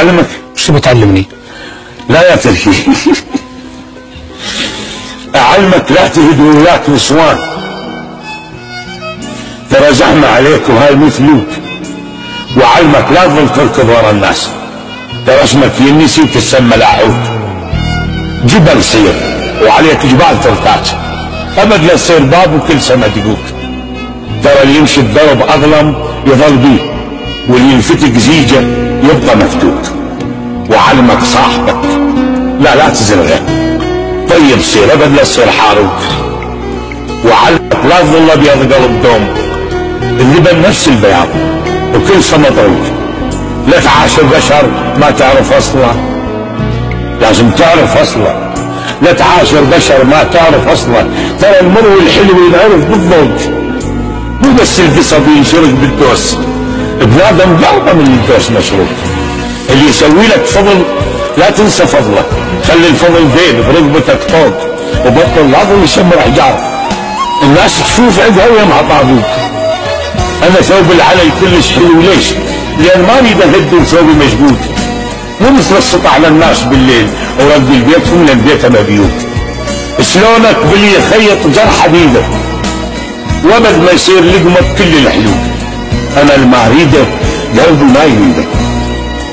اعلمك. شو بتعلمني؟ لا يا تركي. اعلمك لا تهد وياك نسوان، ترى زحمه عليك وهاي مثلوك. واعلمك لا تظل تركض ورا الناس، ترى اسمك ينسي وتسمى لاحوت. جبل صير وعليك جبال ترتاج، ابد لا تصير باب وكل سنه دقوق. ترى اللي يمشي الدرب اظلم يظل بيه، واللي ينفتق زيجه يبقى مفتوق. وعلمك صاحبك لا تزرعه، طيب صير ابد لا تصير حاروق. وعلمك لا تظل ابيض قلب دوم، اللبن نفس البياض وكل سنه طويل. لا تعاشر بشر ما تعرف اصله، لازم تعرف اصله. لا تعاشر بشر ما تعرف اصله، ترى المر والحلو ينعرف بالضوء، مو بس القصب ينشرك بالدوس. بنادم قلبه من الدوس مشروب. اللي يسوي لك فضل لا تنسى فضله، خلي الفضل ذيل برقبتك طوق، وبطل لا تظل يشمر احجار. الناس تشوف عندها ويمها طابوق. انا ثوب العلي كلش حلو، ليش؟ لان ما اريد اهد وثوبي مشقوق. مو مثل السطع للناس بالليل ورد البيت هم للبيت مبيوت. شلونك باللي يخيط جرح حديده وابد ما يصير لقمه كل الحلول. انا اللي ما اريده قلبي ما يريده،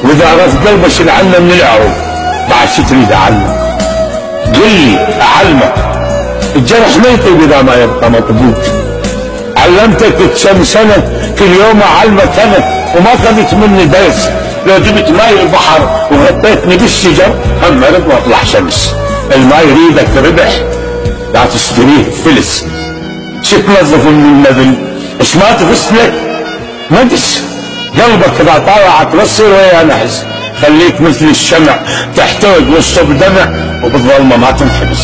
واذا عرفت قلبي شيل عنه من العروق بعد شو تريد اعلمك؟ قل لي اعلمك. الجرح ما يطيب اذا ما يبقى مطبوط. علمتك كم سنه كل يوم اعلمك انا، وما اخذت مني درس. لو جبت ماي البحر وغطيتني بالشجر هم مرض واطلع شمس. الماي يريدك ربح لا تشتريه فلس. شو تنظف من النذل؟ ايش ما تغسله؟ ما دس قلبك اذا طالعك لا تصير ويا نحس. خليك مثل الشمع تحتوج والصب دمع، وبالظلمه ما تنحبس.